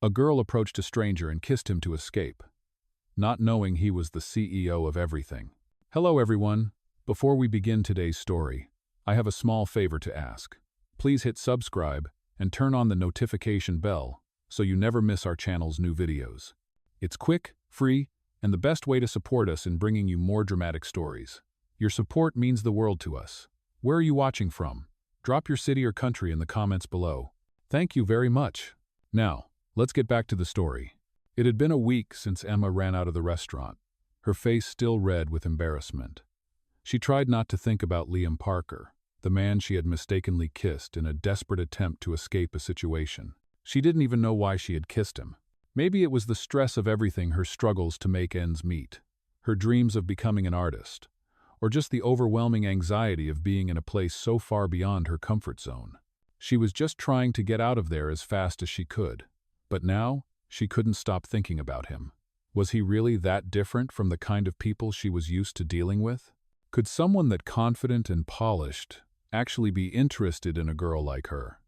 A girl approached a stranger and kissed him to escape, not knowing he was the CEO of everything. Hello everyone. Before we begin today's story, I have a small favor to ask. Please hit subscribe and turn on the notification bell so you never miss our channel's new videos. It's quick, free, and the best way to support us in bringing you more dramatic stories. Your support means the world to us. Where are you watching from? Drop your city or country in the comments below. Thank you very much. Now, let's get back to the story. It had been a week since Emma ran out of the restaurant, her face still red with embarrassment. She tried not to think about Liam Parker, the man she had mistakenly kissed in a desperate attempt to escape a situation. She didn't even know why she had kissed him. Maybe it was the stress of everything, her struggles to make ends meet, her dreams of becoming an artist, or just the overwhelming anxiety of being in a place so far beyond her comfort zone. She was just trying to get out of there as fast as she could. But now, she couldn't stop thinking about him. Was he really that different from the kind of people she was used to dealing with? Could someone that confident and polished actually be interested in a girl like her?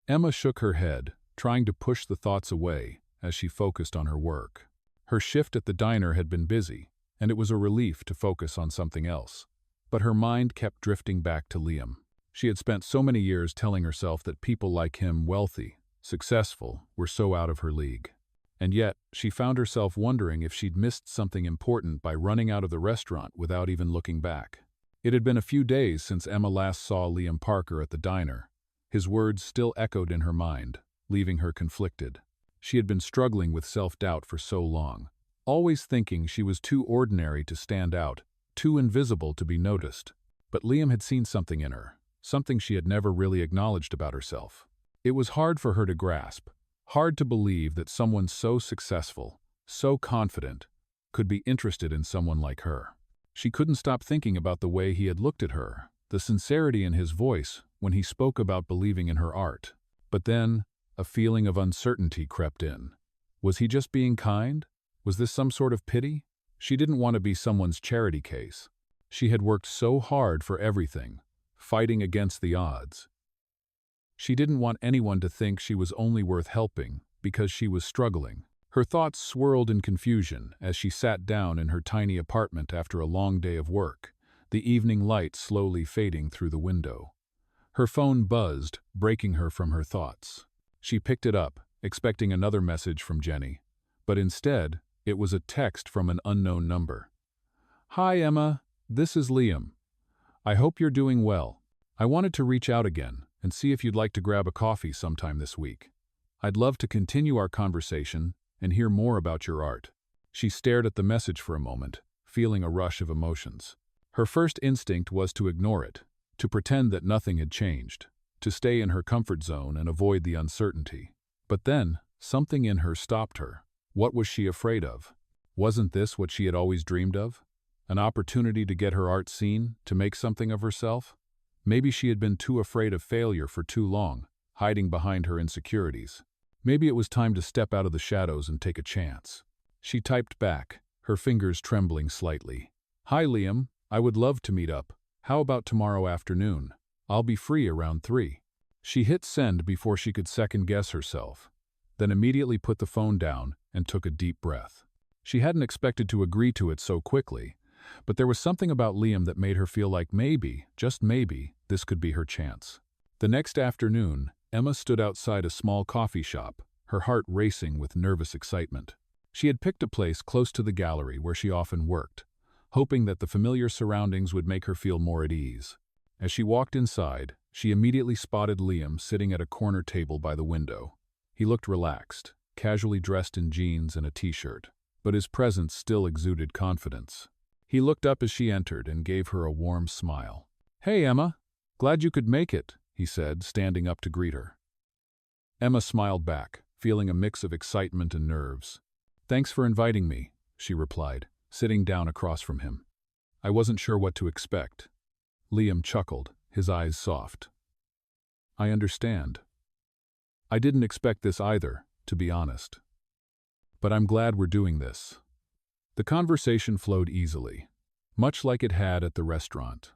Emma shook her head, trying to push the thoughts away as she focused on her work. Her shift at the diner had been busy, and it was a relief to focus on something else. But her mind kept drifting back to Liam. She had spent so many years telling herself that people like him, wealthy, successful, were so out of her league. And yet, she found herself wondering if she'd missed something important by running out of the restaurant without even looking back. It had been a few days since Emma last saw Liam Parker at the diner. His words still echoed in her mind, leaving her conflicted. She had been struggling with self-doubt for so long, always thinking she was too ordinary to stand out, too invisible to be noticed. But Liam had seen something in her, something she had never really acknowledged about herself. It was hard for her to grasp, hard to believe that someone so successful, so confident, could be interested in someone like her. She couldn't stop thinking about the way he had looked at her, the sincerity in his voice when he spoke about believing in her art. But then, a feeling of uncertainty crept in. Was he just being kind? Was this some sort of pity? She didn't want to be someone's charity case. She had worked so hard for everything, fighting against the odds. She didn't want anyone to think she was only worth helping because she was struggling. Her thoughts swirled in confusion as she sat down in her tiny apartment after a long day of work, the evening light slowly fading through the window. Her phone buzzed, breaking her from her thoughts. She picked it up, expecting another message from Jenny, but instead, it was a text from an unknown number. "Hi Emma, this is Liam. I hope you're doing well. I wanted to reach out again and see if you'd like to grab a coffee sometime this week. I'd love to continue our conversation and hear more about your art." She stared at the message for a moment, feeling a rush of emotions. Her first instinct was to ignore it, to pretend that nothing had changed, to stay in her comfort zone and avoid the uncertainty. But then, something in her stopped her. What was she afraid of? Wasn't this what she had always dreamed of? An opportunity to get her art seen, to make something of herself? Maybe she had been too afraid of failure for too long, hiding behind her insecurities. Maybe it was time to step out of the shadows and take a chance. She typed back, her fingers trembling slightly. "Hi Liam, I would love to meet up. How about tomorrow afternoon? I'll be free around 3. She hit send before she could second-guess herself, then immediately put the phone down and took a deep breath. She hadn't expected to agree to it so quickly, but there was something about Liam that made her feel like maybe, just maybe, this could be her chance. The next afternoon, Emma stood outside a small coffee shop, her heart racing with nervous excitement. She had picked a place close to the gallery where she often worked, hoping that the familiar surroundings would make her feel more at ease. As she walked inside, she immediately spotted Liam sitting at a corner table by the window. He looked relaxed, casually dressed in jeans and a t-shirt, but his presence still exuded confidence. He looked up as she entered and gave her a warm smile. "Hey Emma, glad you could make it," he said, standing up to greet her. Emma smiled back, feeling a mix of excitement and nerves. "Thanks for inviting me," she replied, sitting down across from him. "I wasn't sure what to expect." Liam chuckled, his eyes soft. "I understand. I didn't expect this either, to be honest. But I'm glad we're doing this." The conversation flowed easily, much like it had at the restaurant.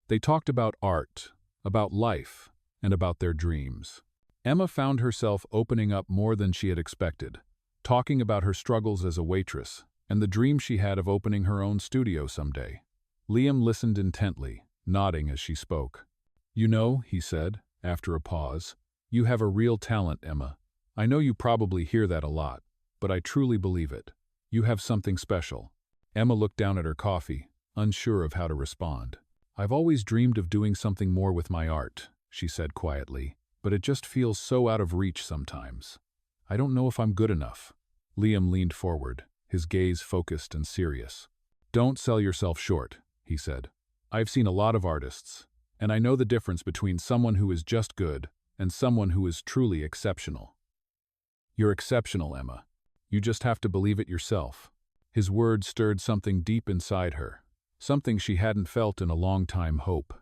They talked about art, about life, and about their dreams. Emma found herself opening up more than she had expected, talking about her struggles as a waitress and the dream she had of opening her own studio someday. Liam listened intently, nodding as she spoke. "You know," he said, after a pause, "you have a real talent, Emma. I know you probably hear that a lot, but I truly believe it. You have something special." Emma looked down at her coffee, unsure of how to respond. "I've always dreamed of doing something more with my art," she said quietly, "but it just feels so out of reach sometimes. I don't know if I'm good enough." Liam leaned forward, his gaze focused and serious. "Don't sell yourself short," he said. "I've seen a lot of artists, and I know the difference between someone who is just good and someone who is truly exceptional. You're exceptional, Emma. You just have to believe it yourself." His words stirred something deep inside her, something she hadn't felt in a long time. Hope.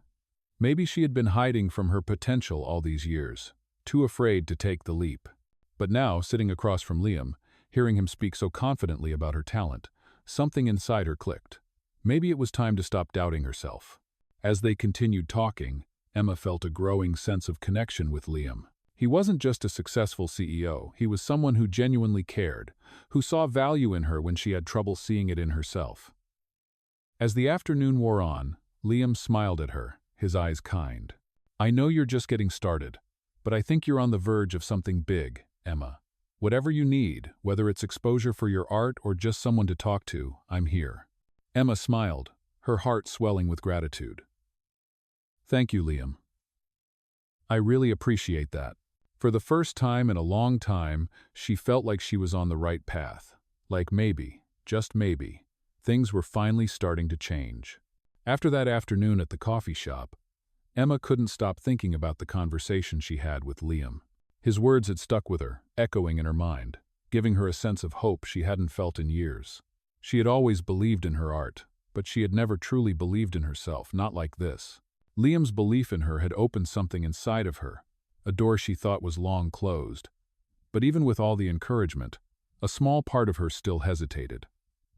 Maybe she had been hiding from her potential all these years, too afraid to take the leap. But now, sitting across from Liam, hearing him speak so confidently about her talent, something inside her clicked. Maybe it was time to stop doubting herself. As they continued talking, Emma felt a growing sense of connection with Liam. He wasn't just a successful CEO, he was someone who genuinely cared, who saw value in her when she had trouble seeing it in herself. As the afternoon wore on, Liam smiled at her, his eyes kind. "I know you're just getting started, but I think you're on the verge of something big, Emma. Whatever you need, whether it's exposure for your art or just someone to talk to, I'm here." Emma smiled, her heart swelling with gratitude. "Thank you, Liam. I really appreciate that." For the first time in a long time, she felt like she was on the right path. Like maybe, just maybe, things were finally starting to change. After that afternoon at the coffee shop, Emma couldn't stop thinking about the conversation she had with Liam. His words had stuck with her, echoing in her mind, giving her a sense of hope she hadn't felt in years. She had always believed in her art, but she had never truly believed in herself, not like this. Liam's belief in her had opened something inside of her, a door she thought was long closed. But even with all the encouragement, a small part of her still hesitated.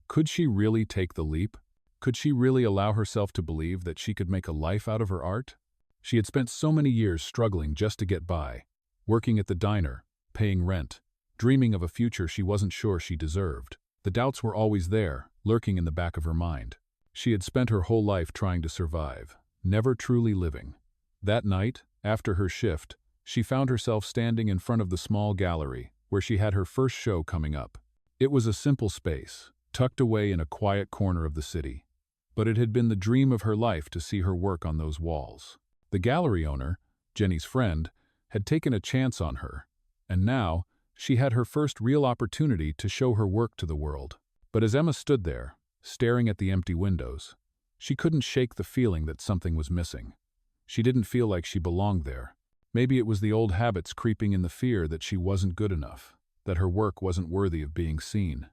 Could she really take the leap? Could she really allow herself to believe that she could make a life out of her art? She had spent so many years struggling just to get by, working at the diner, paying rent, dreaming of a future she wasn't sure she deserved. The doubts were always there, lurking in the back of her mind. She had spent her whole life trying to survive, never truly living. That night, after her shift, she found herself standing in front of the small gallery where she had her first show coming up. It was a simple space, tucked away in a quiet corner of the city. But it had been the dream of her life to see her work on those walls. The gallery owner, Jenny's friend, had taken a chance on her, and now she had her first real opportunity to show her work to the world. But as Emma stood there, staring at the empty windows, she couldn't shake the feeling that something was missing. She didn't feel like she belonged there. Maybe it was the old habits creeping in, the fear that she wasn't good enough, that her work wasn't worthy of being seen.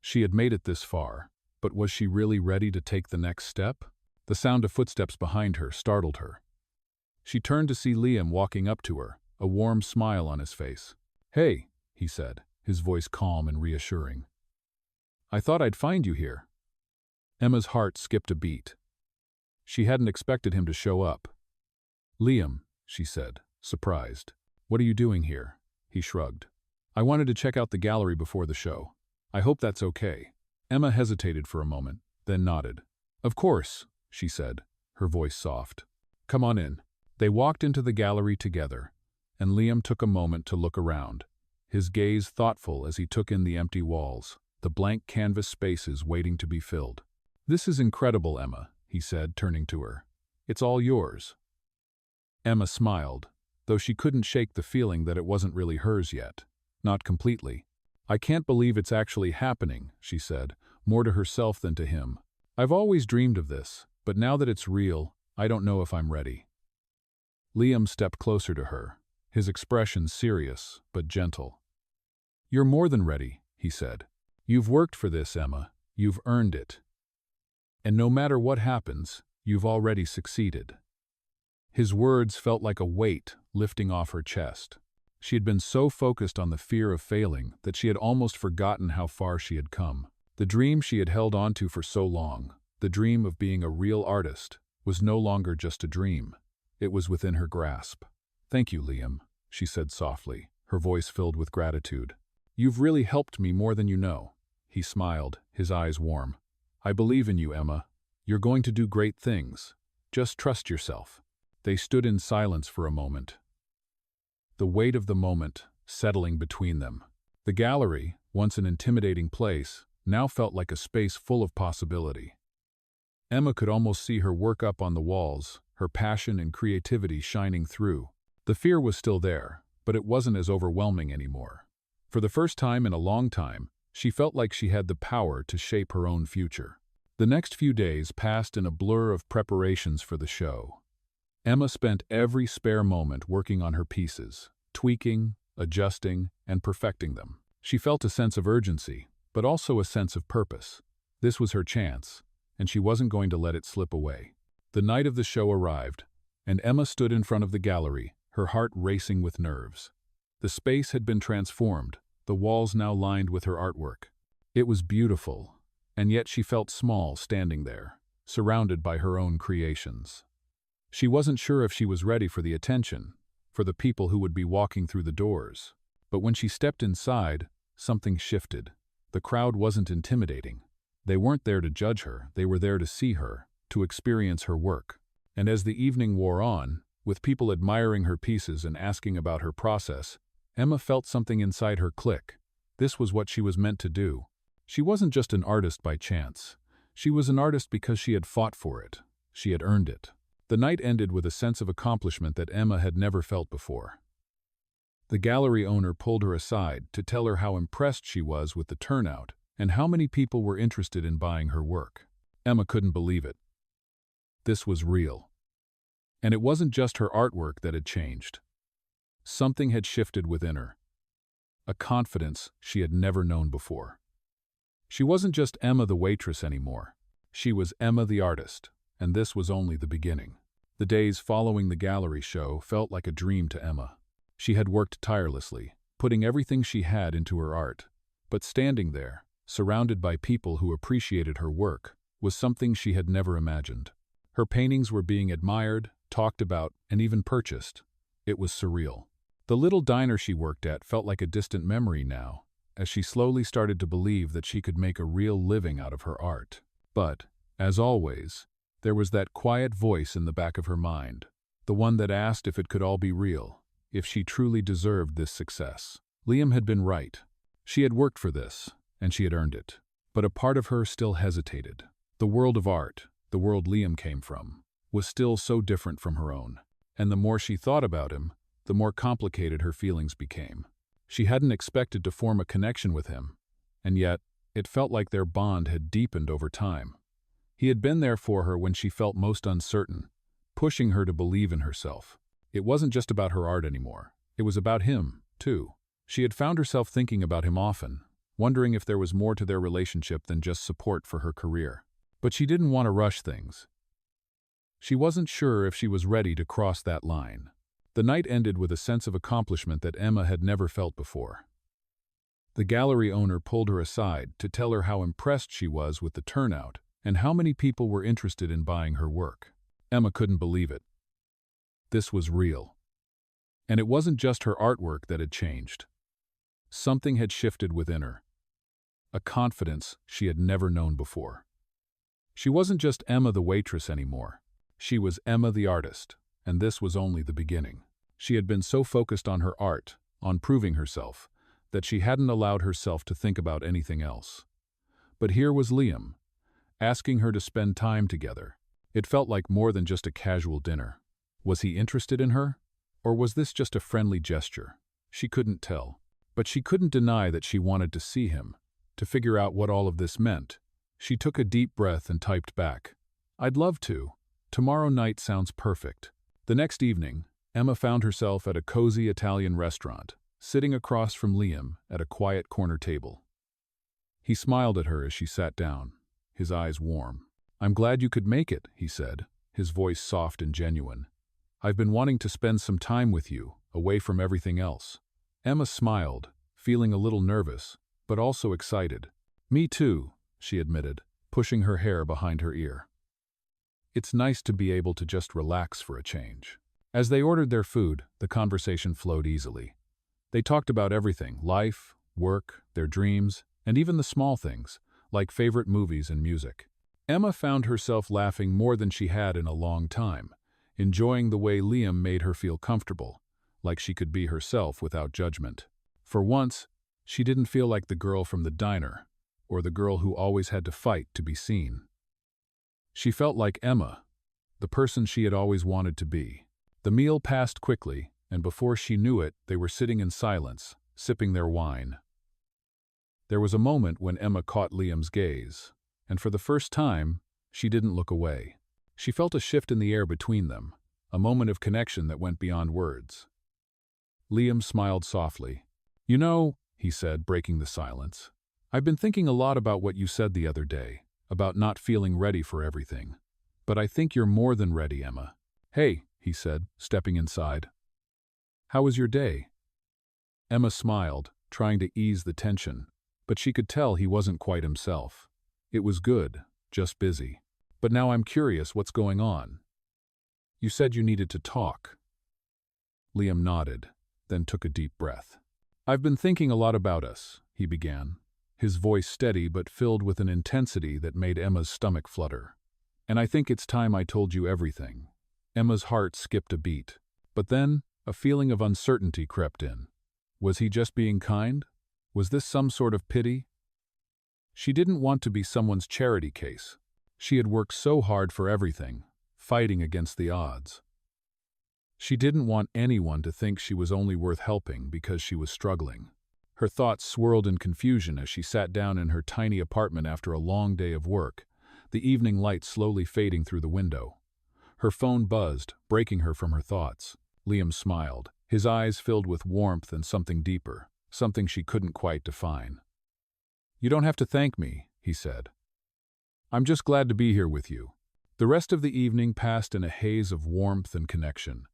She had made it this far, but was she really ready to take the next step? The sound of footsteps behind her startled her. She turned to see Liam walking up to her, a warm smile on his face. "Hey," he said, his voice calm and reassuring. "I thought I'd find you here." Emma's heart skipped a beat. She hadn't expected him to show up. "Liam," she said, surprised. "What are you doing here?" He shrugged. "I wanted to check out the gallery before the show. I hope that's okay." Emma hesitated for a moment, then nodded. "Of course," she said, her voice soft. "Come on in." They walked into the gallery together, and Liam took a moment to look around, his gaze thoughtful as he took in the empty walls, the blank canvas spaces waiting to be filled. "This is incredible, Emma," he said, turning to her. "It's all yours." Emma smiled, though she couldn't shake the feeling that it wasn't really hers yet. Not completely. "I can't believe it's actually happening," she said, more to herself than to him. "I've always dreamed of this, but now that it's real, I don't know if I'm ready." Liam stepped closer to her, his expression serious but gentle. "You're more than ready," he said. "You've worked for this, Emma. You've earned it. And no matter what happens, you've already succeeded." His words felt like a weight lifting off her chest. She had been so focused on the fear of failing that she had almost forgotten how far she had come. The dream she had held onto for so long, the dream of being a real artist, was no longer just a dream. It was within her grasp. "Thank you, Liam," she said softly, her voice filled with gratitude. "You've really helped me more than you know." He smiled, his eyes warm. "I believe in you, Emma. You're going to do great things. Just trust yourself." They stood in silence for a moment, the weight of the moment settling between them. The gallery, once an intimidating place, now felt like a space full of possibility. Emma could almost see her work up on the walls, her passion and creativity shining through. The fear was still there, but it wasn't as overwhelming anymore. For the first time in a long time, she felt like she had the power to shape her own future. The next few days passed in a blur of preparations for the show. Emma spent every spare moment working on her pieces, tweaking, adjusting, and perfecting them. She felt a sense of urgency, but also a sense of purpose. This was her chance, and she wasn't going to let it slip away. The night of the show arrived, and Emma stood in front of the gallery, her heart racing with nerves. The space had been transformed, the walls now lined with her artwork. It was beautiful, and yet she felt small standing there, surrounded by her own creations. She wasn't sure if she was ready for the attention, for the people who would be walking through the doors. But when she stepped inside, something shifted. The crowd wasn't intimidating. They weren't there to judge her, they were there to see her, to experience her work. And as the evening wore on, with people admiring her pieces and asking about her process, Emma felt something inside her click. This was what she was meant to do. She wasn't just an artist by chance. She was an artist because she had fought for it. She had earned it. The night ended with a sense of accomplishment that Emma had never felt before. The gallery owner pulled her aside to tell her how impressed she was with the turnout and how many people were interested in buying her work. Emma couldn't believe it. This was real. And it wasn't just her artwork that had changed. Something had shifted within her. A confidence she had never known before. She wasn't just Emma the waitress anymore. She was Emma the artist, and this was only the beginning. The days following the gallery show felt like a dream to Emma. She had worked tirelessly, putting everything she had into her art. But standing there, surrounded by people who appreciated her work, was something she had never imagined. Her paintings were being admired, talked about, and even purchased. It was surreal. The little diner she worked at felt like a distant memory now, as she slowly started to believe that she could make a real living out of her art. But, as always, there was that quiet voice in the back of her mind, the one that asked if it could all be real, if she truly deserved this success. Liam had been right. She had worked for this, and she had earned it. But a part of her still hesitated. The world of art, the world Liam came from, was still so different from her own. And the more she thought about him, the more complicated her feelings became. She hadn't expected to form a connection with him, and yet, it felt like their bond had deepened over time. He had been there for her when she felt most uncertain, pushing her to believe in herself. It wasn't just about her art anymore. It was about him, too. She had found herself thinking about him often, wondering if there was more to their relationship than just support for her career. But she didn't want to rush things. She wasn't sure if she was ready to cross that line. The night ended with a sense of accomplishment that Emma had never felt before. The gallery owner pulled her aside to tell her how impressed she was with the turnout and how many people were interested in buying her work. Emma couldn't believe it. This was real. And it wasn't just her artwork that had changed. Something had shifted within her. A confidence she had never known before. She wasn't just Emma the waitress anymore. She was Emma the artist, and this was only the beginning. She had been so focused on her art, on proving herself, that she hadn't allowed herself to think about anything else. But here was Liam, asking her to spend time together. It felt like more than just a casual dinner. Was he interested in her? Or was this just a friendly gesture? She couldn't tell. But she couldn't deny that she wanted to see him, to figure out what all of this meant. She took a deep breath and typed back, "I'd love to. Tomorrow night sounds perfect." The next evening, Emma found herself at a cozy Italian restaurant, sitting across from Liam at a quiet corner table. He smiled at her as she sat down, his eyes warm. "I'm glad you could make it," he said, his voice soft and genuine. "I've been wanting to spend some time with you, away from everything else." Emma smiled, feeling a little nervous, but also excited. "Me too," she admitted, pushing her hair behind her ear. "It's nice to be able to just relax for a change." As they ordered their food, the conversation flowed easily. They talked about everything: life, work, their dreams, and even the small things, like favorite movies and music. Emma found herself laughing more than she had in a long time, enjoying the way Liam made her feel comfortable, like she could be herself without judgment. For once, she didn't feel like the girl from the diner, or the girl who always had to fight to be seen. She felt like Emma, the person she had always wanted to be. The meal passed quickly, and before she knew it, they were sitting in silence, sipping their wine. There was a moment when Emma caught Liam's gaze, and for the first time, she didn't look away. She felt a shift in the air between them, a moment of connection that went beyond words. Liam smiled softly. "You know," he said, breaking the silence, "I've been thinking a lot about what you said the other day, about not feeling ready for everything. But I think you're more than ready, Emma." "Hey," he said, stepping inside. "How was your day?" Emma smiled, trying to ease the tension, but she could tell he wasn't quite himself. "It was good, just busy. But now I'm curious what's going on. You said you needed to talk." Liam nodded, then took a deep breath. "I've been thinking a lot about us," he began, his voice steady but filled with an intensity that made Emma's stomach flutter. "And I think it's time I told you everything." Emma's heart skipped a beat, but then a feeling of uncertainty crept in. Was he just being kind? Was this some sort of pity? She didn't want to be someone's charity case. She had worked so hard for everything, fighting against the odds. She didn't want anyone to think she was only worth helping because she was struggling. Her thoughts swirled in confusion as she sat down in her tiny apartment after a long day of work, the evening light slowly fading through the window. Her phone buzzed, breaking her from her thoughts. Liam smiled, his eyes filled with warmth and something deeper, something she couldn't quite define. "You don't have to thank me," he said. "I'm just glad to be here with you." The rest of the evening passed in a haze of warmth and connection,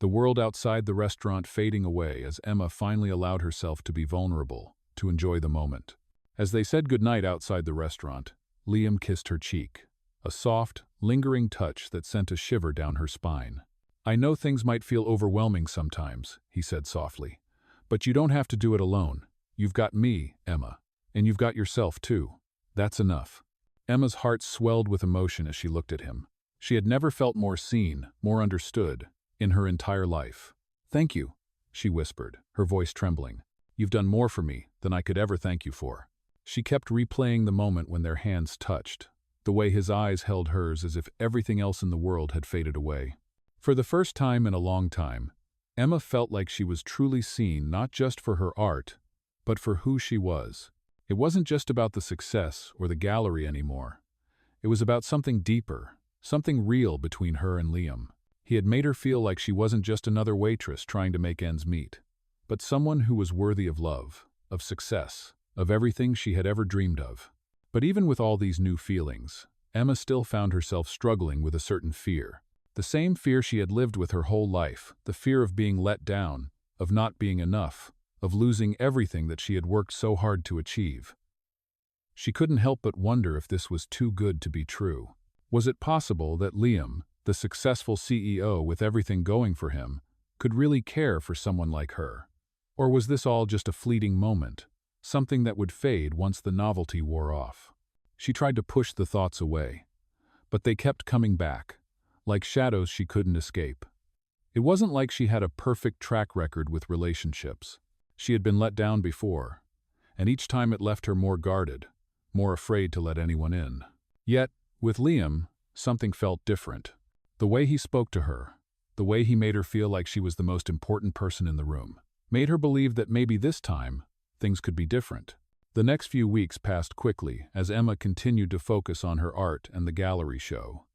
the world outside the restaurant fading away as Emma finally allowed herself to be vulnerable, to enjoy the moment. As they said goodnight outside the restaurant, Liam kissed her cheek, a soft, lingering touch that sent a shiver down her spine. "I know things might feel overwhelming sometimes," he said softly, "but you don't have to do it alone. You've got me, Emma, and you've got yourself too. That's enough." Emma's heart swelled with emotion as she looked at him. She had never felt more seen, more understood, in her entire life. "Thank you," she whispered, her voice trembling. "You've done more for me than I could ever thank you for." She kept replaying the moment when their hands touched, the way his eyes held hers as if everything else in the world had faded away. For the first time in a long time, Emma felt like she was truly seen not just for her art, but for who she was. It wasn't just about the success or the gallery anymore. It was about something deeper, something real between her and Liam. He had made her feel like she wasn't just another waitress trying to make ends meet, but someone who was worthy of love, of success, of everything she had ever dreamed of. But even with all these new feelings, Emma still found herself struggling with a certain fear. The same fear she had lived with her whole life, the fear of being let down, of not being enough, of losing everything that she had worked so hard to achieve. She couldn't help but wonder if this was too good to be true. Was it possible that Liam, the successful CEO with everything going for him, could really care for someone like her? Or was this all just a fleeting moment, something that would fade once the novelty wore off? She tried to push the thoughts away, but they kept coming back, like shadows she couldn't escape. It wasn't like she had a perfect track record with relationships. She had been let down before, and each time it left her more guarded, more afraid to let anyone in. Yet, with Liam, something felt different. The way he spoke to her, the way he made her feel like she was the most important person in the room, made her believe that maybe this time, things could be different. The next few weeks passed quickly as Emma continued to focus on her art and the gallery show.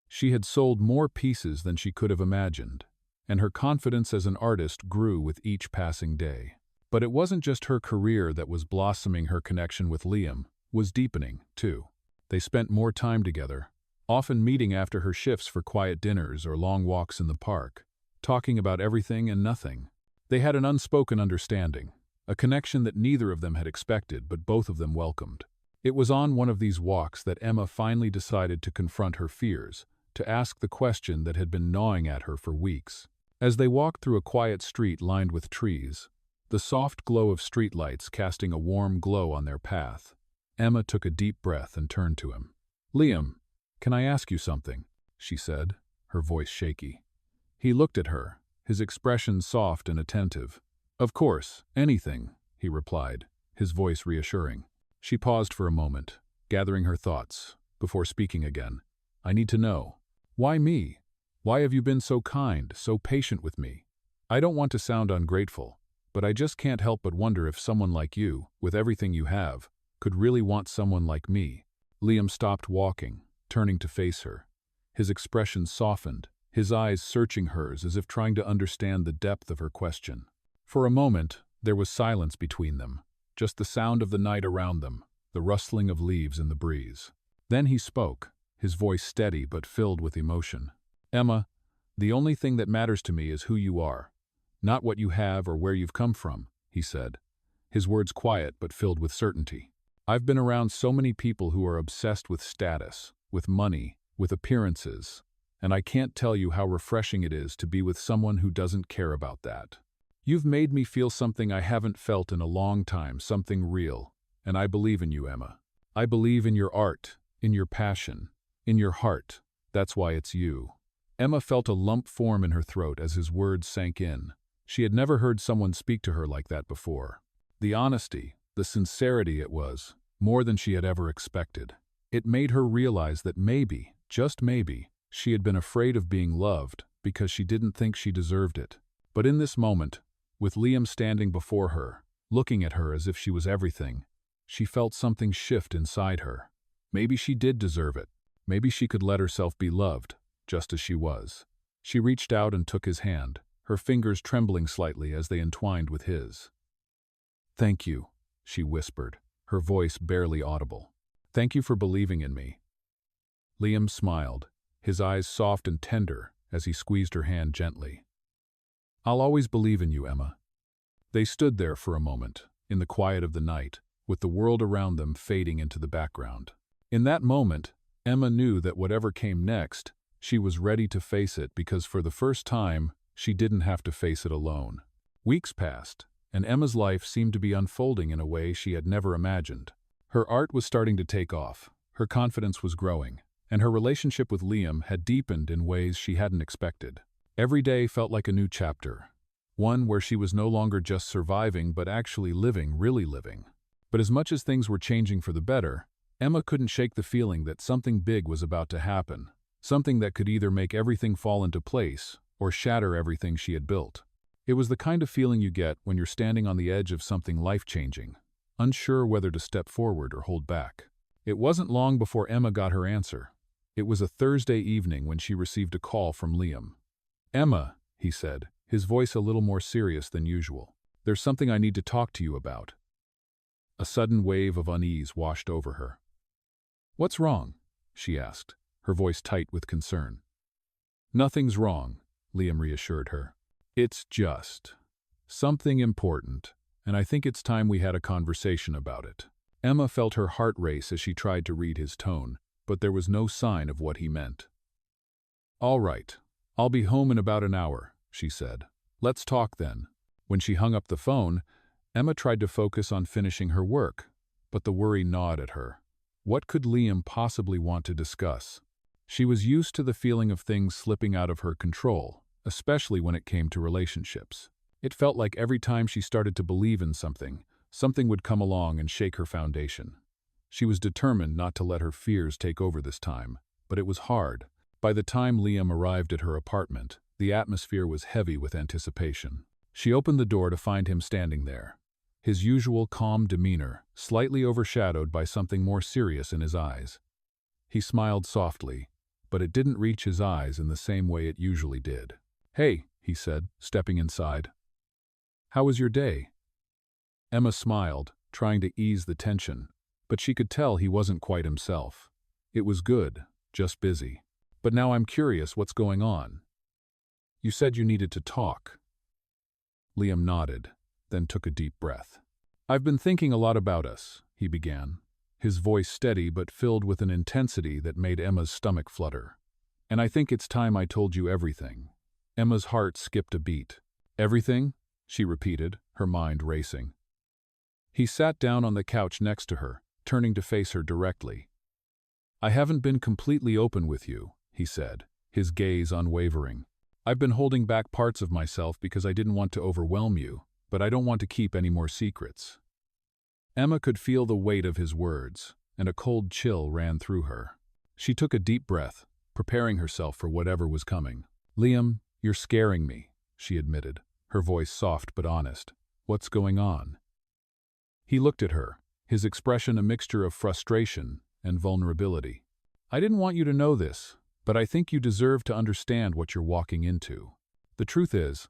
She had sold more pieces than she could have imagined, and her confidence as an artist grew with each passing day. But it wasn't just her career that was blossoming. Her connection with Liam was deepening, too. They spent more time together, often meeting after her shifts for quiet dinners or long walks in the park, talking about everything and nothing. They had an unspoken understanding, a connection that neither of them had expected but both of them welcomed. It was on one of these walks that Emma finally decided to confront her fears, to ask the question that had been gnawing at her for weeks. As they walked through a quiet street lined with trees, the soft glow of streetlights casting a warm glow on their path, Emma took a deep breath and turned to him. "Liam, can I ask you something?" she said, her voice shaky. He looked at her, his expression soft and attentive. "Of course, anything," he replied, his voice reassuring. She paused for a moment, gathering her thoughts, before speaking again. "I need to know. Why me? Why have you been so kind, so patient with me? I don't want to sound ungrateful, but I just can't help but wonder if someone like you, with everything you have, could really want someone like me." Liam stopped walking, turning to face her. His expression softened, his eyes searching hers as if trying to understand the depth of her question. For a moment, there was silence between them, just the sound of the night around them, the rustling of leaves in the breeze. Then he spoke, his voice steady but filled with emotion. "Emma, the only thing that matters to me is who you are, not what you have or where you've come from," he said, his words quiet but filled with certainty. "I've been around so many people who are obsessed with status, with money, with appearances, and I can't tell you how refreshing it is to be with someone who doesn't care about that. You've made me feel something I haven't felt in a long time, something real, and I believe in you, Emma. I believe in your art, in your passion, in your heart. That's why it's you." Emma felt a lump form in her throat as his words sank in. She had never heard someone speak to her like that before. The honesty, the sincerity, it was more than she had ever expected. It made her realize that maybe, just maybe, she had been afraid of being loved because she didn't think she deserved it. But in this moment, with Liam standing before her, looking at her as if she was everything, she felt something shift inside her. Maybe she did deserve it. Maybe she could let herself be loved, just as she was. She reached out and took his hand, her fingers trembling slightly as they entwined with his. "Thank you," she whispered, her voice barely audible. "Thank you for believing in me." Liam smiled, his eyes soft and tender as he squeezed her hand gently. "I'll always believe in you, Emma." They stood there for a moment, in the quiet of the night, with the world around them fading into the background. In that moment, Emma knew that whatever came next, she was ready to face it because for the first time, she didn't have to face it alone. Weeks passed, and Emma's life seemed to be unfolding in a way she had never imagined. Her art was starting to take off, her confidence was growing, and her relationship with Liam had deepened in ways she hadn't expected. Every day felt like a new chapter, one where she was no longer just surviving but actually living, really living. But as much as things were changing for the better, Emma couldn't shake the feeling that something big was about to happen, something that could either make everything fall into place or shatter everything she had built. It was the kind of feeling you get when you're standing on the edge of something life-changing, unsure whether to step forward or hold back. It wasn't long before Emma got her answer. It was a Thursday evening when she received a call from Liam. "Emma," he said, his voice a little more serious than usual. "There's something I need to talk to you about." A sudden wave of unease washed over her. "What's wrong?" she asked, her voice tight with concern. "Nothing's wrong," Liam reassured her. "It's just something important, and I think it's time we had a conversation about it." Emma felt her heart race as she tried to read his tone, but there was no sign of what he meant. "All right, I'll be home in about an hour," she said. "Let's talk then." When she hung up the phone, Emma tried to focus on finishing her work, but the worry gnawed at her. What could Liam possibly want to discuss? She was used to the feeling of things slipping out of her control, especially when it came to relationships. It felt like every time she started to believe in something, something would come along and shake her foundation. She was determined not to let her fears take over this time, but it was hard. By the time Liam arrived at her apartment, the atmosphere was heavy with anticipation. She opened the door to find him standing there, his usual calm demeanor slightly overshadowed by something more serious in his eyes. He smiled softly, but it didn't reach his eyes in the same way it usually did. "Hey," he said, stepping inside. "How was your day?" Emma smiled, trying to ease the tension, but she could tell he wasn't quite himself. "It was good, just busy. But now I'm curious what's going on. You said you needed to talk." Liam nodded, then took a deep breath. "I've been thinking a lot about us," he began, his voice steady but filled with an intensity that made Emma's stomach flutter. And I think it's time I told you everything." Emma's heart skipped a beat. "Everything?" she repeated, her mind racing. He sat down on the couch next to her, turning to face her directly. "I haven't been completely open with you," he said, his gaze unwavering. "I've been holding back parts of myself because I didn't want to overwhelm you, but I don't want to keep any more secrets." Emma could feel the weight of his words, and a cold chill ran through her. She took a deep breath, preparing herself for whatever was coming. "Liam, you're scaring me," she admitted, her voice soft but honest. "What's going on?" He looked at her, his expression a mixture of frustration and vulnerability. "I didn't want you to know this, but I think you deserve to understand what you're walking into. The truth is,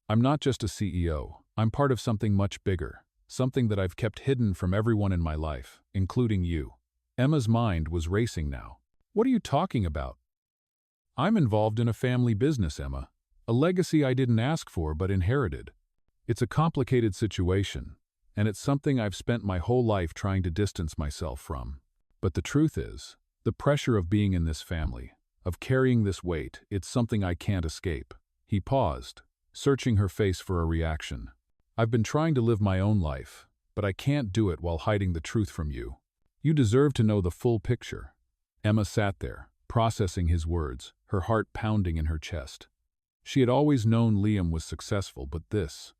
I'm not just a CEO, I'm part of something much bigger, something that I've kept hidden from everyone in my life, including you." Emma's mind was racing now. "What are you talking about?" "I'm involved in a family business, Emma. A legacy I didn't ask for but inherited. It's a complicated situation, and it's something I've spent my whole life trying to distance myself from. But the truth is, the pressure of being in this family, of carrying this weight, it's something I can't escape." He paused, searching her face for a reaction. "I've been trying to live my own life, but I can't do it while hiding the truth from you. You deserve to know the full picture." Emma sat there, processing his words, her heart pounding in her chest. She had always known Liam was successful, but this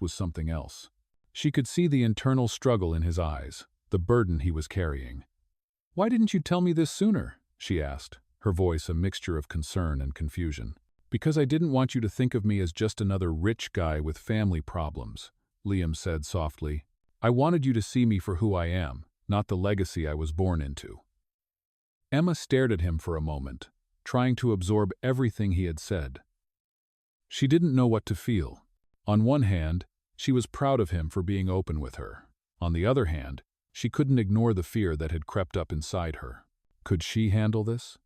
was something else. She could see the internal struggle in his eyes, the burden he was carrying. "Why didn't you tell me this sooner?" she asked, her voice a mixture of concern and confusion. "Because I didn't want you to think of me as just another rich guy with family problems," Liam said softly. "I wanted you to see me for who I am, not the legacy I was born into." Emma stared at him for a moment, trying to absorb everything he had said. She didn't know what to feel. On one hand, she was proud of him for being open with her. On the other hand, she couldn't ignore the fear that had crept up inside her. Could she handle this?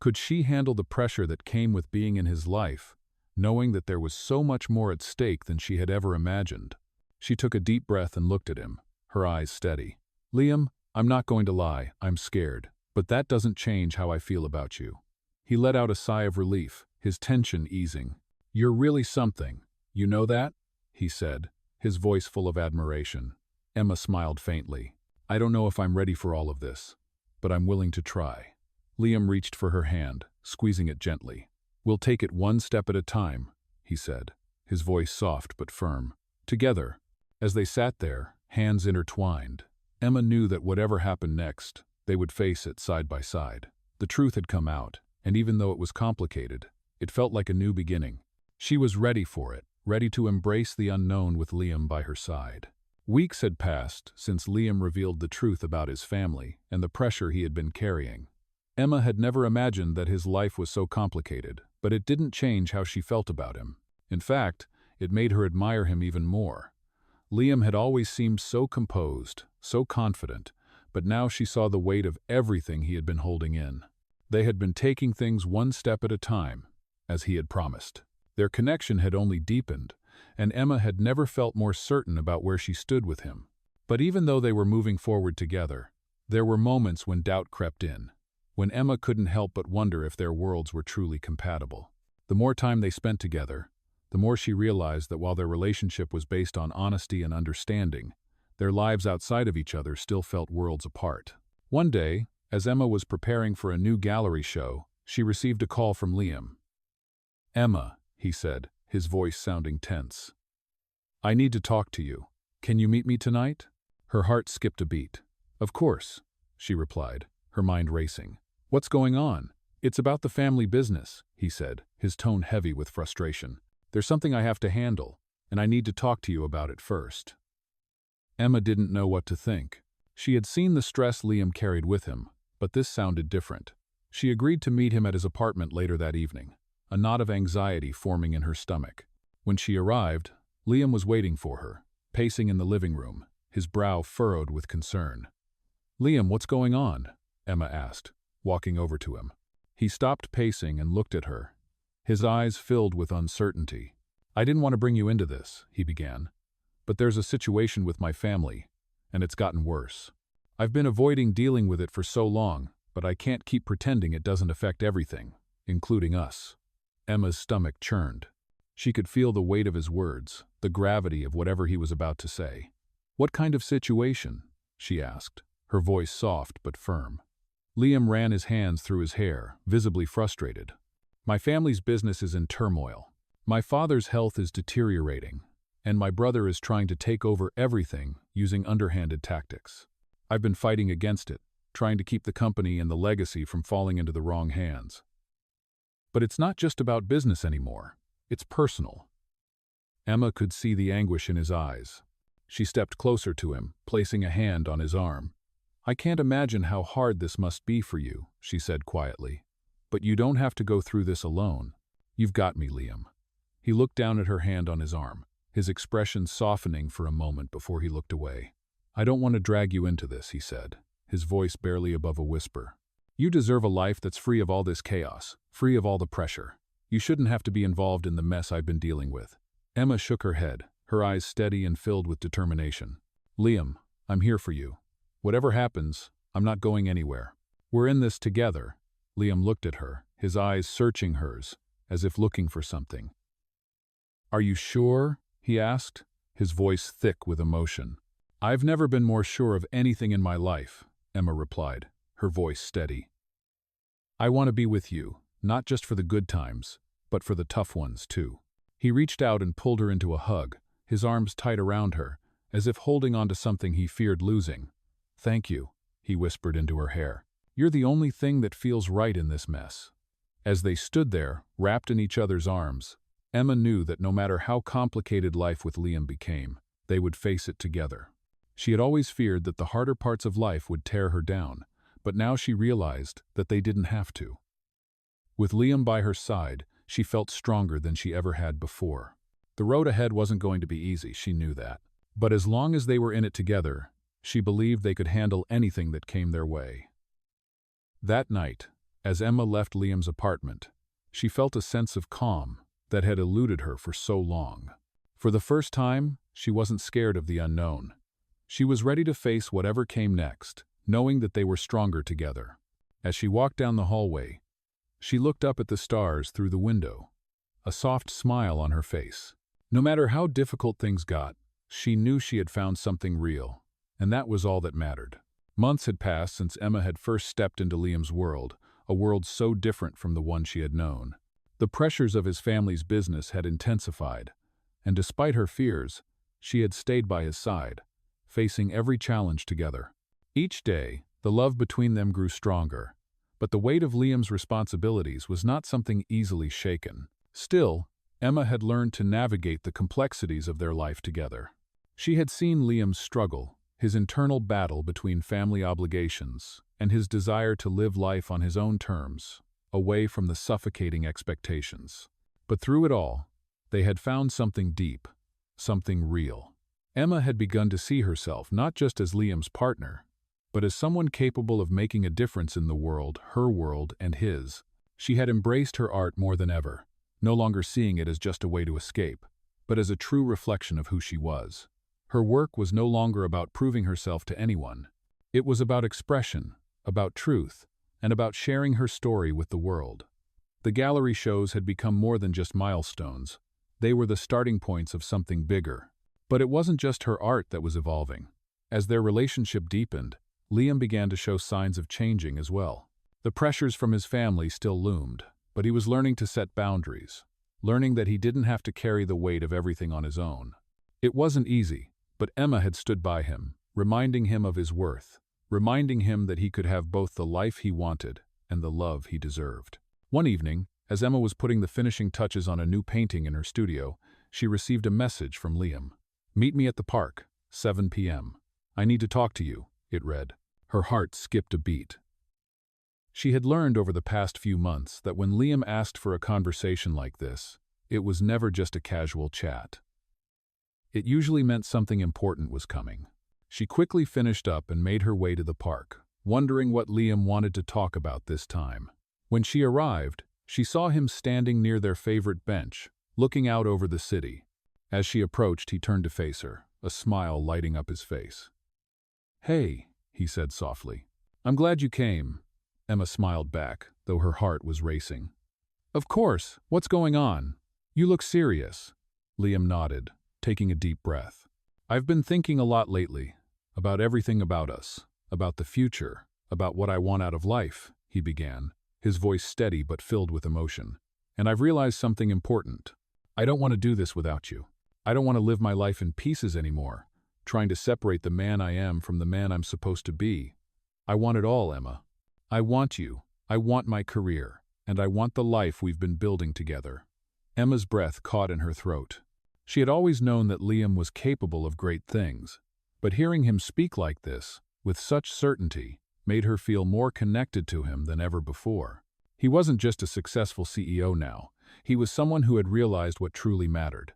Could she handle the pressure that came with being in his life, knowing that there was so much more at stake than she had ever imagined? She took a deep breath and looked at him, her eyes steady. "Liam, I'm not going to lie, I'm scared, but that doesn't change how I feel about you." He let out a sigh of relief, his tension easing. "You're really something. You know that?" he said, his voice full of admiration. Emma smiled faintly. "I don't know if I'm ready for all of this, but I'm willing to try." Liam reached for her hand, squeezing it gently. "We'll take it one step at a time," he said, his voice soft but firm. Together, as they sat there, hands intertwined, Emma knew that whatever happened next, they would face it side by side. The truth had come out, and even though it was complicated, it felt like a new beginning. She was ready for it, ready to embrace the unknown with Liam by her side. Weeks had passed since Liam revealed the truth about his family and the pressure he had been carrying. Emma had never imagined that his life was so complicated, but it didn't change how she felt about him. In fact, it made her admire him even more. Liam had always seemed so composed, so confident, but now she saw the weight of everything he had been holding in. They had been taking things one step at a time, as he had promised. Their connection had only deepened, and Emma had never felt more certain about where she stood with him. But even though they were moving forward together, there were moments when doubt crept in, when Emma couldn't help but wonder if their worlds were truly compatible. The more time they spent together, the more she realized that while their relationship was based on honesty and understanding, their lives outside of each other still felt worlds apart. One day, as Emma was preparing for a new gallery show, she received a call from Liam. "Emma," he said, his voice sounding tense. "I need to talk to you. Can you meet me tonight?" Her heart skipped a beat. "Of course," she replied, her mind racing. "What's going on?" "It's about the family business," he said, his tone heavy with frustration. "There's something I have to handle, and I need to talk to you about it first." Emma didn't know what to think. She had seen the stress Liam carried with him, but this sounded different. She agreed to meet him at his apartment later that evening, a knot of anxiety forming in her stomach. When she arrived, Liam was waiting for her, pacing in the living room, his brow furrowed with concern. "Liam, what's going on?" Emma asked, walking over to him. He stopped pacing and looked at her, his eyes filled with uncertainty. "I didn't want to bring you into this," he began, "but there's a situation with my family, and it's gotten worse. I've been avoiding dealing with it for so long, but I can't keep pretending it doesn't affect everything, including us." Emma's stomach churned. She could feel the weight of his words, the gravity of whatever he was about to say. "What kind of situation?" she asked, her voice soft but firm. Liam ran his hands through his hair, visibly frustrated. "My family's business is in turmoil. My father's health is deteriorating, and my brother is trying to take over everything using underhanded tactics. I've been fighting against it, trying to keep the company and the legacy from falling into the wrong hands. But it's not just about business anymore. It's personal." Emma could see the anguish in his eyes. She stepped closer to him, placing a hand on his arm. "I can't imagine how hard this must be for you," she said quietly. "But you don't have to go through this alone. You've got me, Liam." He looked down at her hand on his arm, his expression softening for a moment before he looked away. "I don't want to drag you into this," he said, his voice barely above a whisper. "You deserve a life that's free of all this chaos, free of all the pressure. You shouldn't have to be involved in the mess I've been dealing with." Emma shook her head, her eyes steady and filled with determination. "Liam, I'm here for you. Whatever happens, I'm not going anywhere. We're in this together." Liam looked at her, his eyes searching hers, as if looking for something. "Are you sure?" he asked, his voice thick with emotion. "I've never been more sure of anything in my life," Emma replied, her voice steady. "I want to be with you, not just for the good times, but for the tough ones too." He reached out and pulled her into a hug, his arms tight around her, as if holding on to something he feared losing. "Thank you," he whispered into her hair. "You're the only thing that feels right in this mess." As they stood there, wrapped in each other's arms, Emma knew that no matter how complicated life with Liam became, they would face it together. She had always feared that the harder parts of life would tear her down, but now she realized that they didn't have to. With Liam by her side, she felt stronger than she ever had before. The road ahead wasn't going to be easy, she knew that. But as long as they were in it together, she believed they could handle anything that came their way. That night, as Emma left Liam's apartment, she felt a sense of calm that had eluded her for so long. For the first time, she wasn't scared of the unknown. She was ready to face whatever came next, knowing that they were stronger together. As she walked down the hallway, she looked up at the stars through the window, a soft smile on her face. No matter how difficult things got, she knew she had found something real, and that was all that mattered. Months had passed since Emma had first stepped into Liam's world, a world so different from the one she had known. The pressures of his family's business had intensified, and despite her fears, she had stayed by his side, facing every challenge together. Each day, the love between them grew stronger, but the weight of Liam's responsibilities was not something easily shaken. Still, Emma had learned to navigate the complexities of their life together. She had seen Liam's struggle, his internal battle between family obligations, and his desire to live life on his own terms, away from the suffocating expectations. But through it all, they had found something deep, something real. Emma had begun to see herself not just as Liam's partner, but as someone capable of making a difference in the world, her world and his. She had embraced her art more than ever, no longer seeing it as just a way to escape, but as a true reflection of who she was. Her work was no longer about proving herself to anyone. It was about expression, about truth, and about sharing her story with the world. The gallery shows had become more than just milestones. They were the starting points of something bigger. But it wasn't just her art that was evolving. As their relationship deepened, Liam began to show signs of changing as well. The pressures from his family still loomed, but he was learning to set boundaries, learning that he didn't have to carry the weight of everything on his own. It wasn't easy, but Emma had stood by him, reminding him of his worth, reminding him that he could have both the life he wanted and the love he deserved. One evening, as Emma was putting the finishing touches on a new painting in her studio, she received a message from Liam. "Meet me at the park, 7 p.m. I need to talk to you," it read. Her heart skipped a beat. She had learned over the past few months that when Liam asked for a conversation like this, it was never just a casual chat. It usually meant something important was coming. She quickly finished up and made her way to the park, wondering what Liam wanted to talk about this time. When she arrived, she saw him standing near their favorite bench, looking out over the city. As she approached, he turned to face her, a smile lighting up his face. "Hey," he said softly. "I'm glad you came, Emma smiled back, though her heart was racing. Of course, what's going on? You look serious. Liam nodded, taking a deep breath. I've been thinking a lot lately, about everything about us, about the future, about what I want out of life, he began, his voice steady but filled with emotion. And I've realized something important. I don't want to do this without you. I don't want to live my life in pieces anymore, trying to separate the man I am from the man I'm supposed to be. I want it all, Emma. I want you, I want my career, and I want the life we've been building together. Emma's breath caught in her throat. She had always known that Liam was capable of great things, but hearing him speak like this, with such certainty, made her feel more connected to him than ever before. He wasn't just a successful CEO now, he was someone who had realized what truly mattered.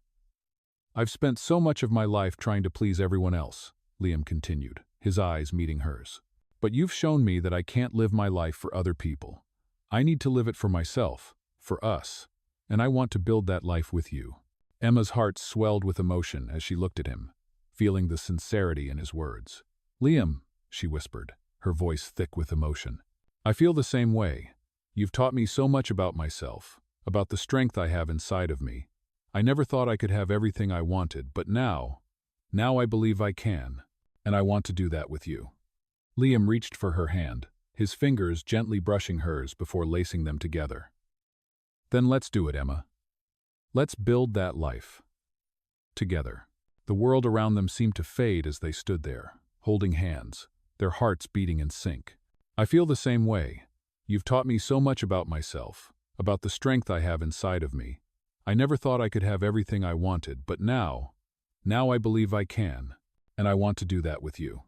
I've spent so much of my life trying to please everyone else, Liam continued, his eyes meeting hers. But you've shown me that I can't live my life for other people. I need to live it for myself, for us, and I want to build that life with you. Emma's heart swelled with emotion as she looked at him, feeling the sincerity in his words. Liam, she whispered, her voice thick with emotion. I feel the same way. You've taught me so much about myself, about the strength I have inside of me. I never thought I could have everything I wanted, but now I believe I can, and I want to do that with you. Liam reached for her hand, his fingers gently brushing hers before lacing them together. Then let's do it, Emma. Let's build that life. Together. The world around them seemed to fade as they stood there, holding hands, their hearts beating in sync. I feel the same way. You've taught me so much about myself, about the strength I have inside of me. I never thought I could have everything I wanted, but now I believe I can, and I want to do that with you.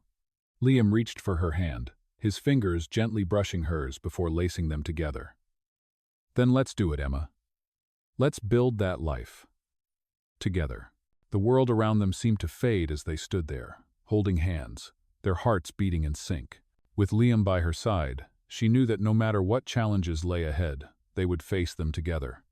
Liam reached for her hand, his fingers gently brushing hers before lacing them together. Then let's do it, Emma. Let's build that life. Together. The world around them seemed to fade as they stood there, holding hands, their hearts beating in sync. With Liam by her side, she knew that no matter what challenges lay ahead, they would face them together.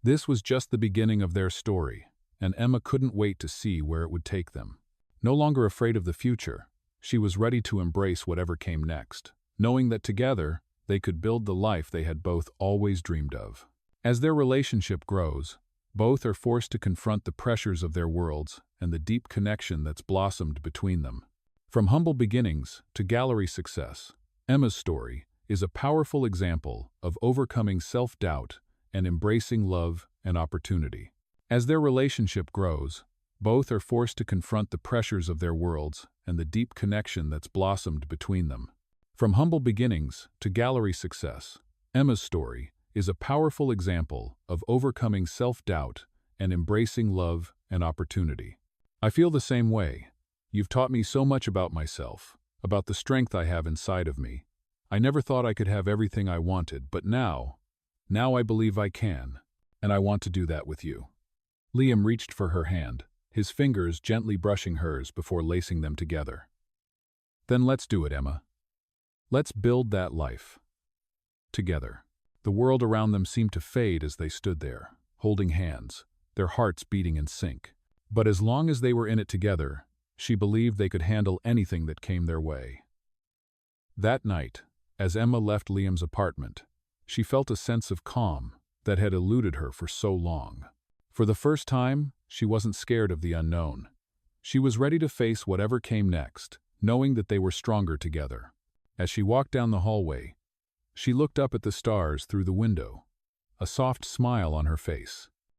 This was just the beginning of their story, and Emma couldn't wait to see where it would take them. No longer afraid of the future, she was ready to embrace whatever came next, knowing that together, they could build the life they had both always dreamed of. As their relationship grows, both are forced to confront the pressures of their worlds and the deep connection that's blossomed between them. From humble beginnings to gallery success, Emma's story is a powerful example of overcoming self-doubt and embracing love and opportunity. As their relationship grows, both are forced to confront the pressures of their worlds and the deep connection that's blossomed between them. From humble beginnings to gallery success, Emma's story is a powerful example of overcoming self-doubt and embracing love and opportunity. I feel the same way. You've taught me so much about myself, about the strength I have inside of me. I never thought I could have everything I wanted, but now I believe I can, and I want to do that with you. Liam reached for her hand, his fingers gently brushing hers before lacing them together. Then let's do it, Emma. Let's build that life. Together. The world around them seemed to fade as they stood there, holding hands, their hearts beating in sync. But as long as they were in it together, she believed they could handle anything that came their way. That night, as Emma left Liam's apartment, she felt a sense of calm that had eluded her for so long. For the first time, she wasn't scared of the unknown. She was ready to face whatever came next, knowing that they were stronger together. As she walked down the hallway, she looked up at the stars through the window, a soft smile on her face.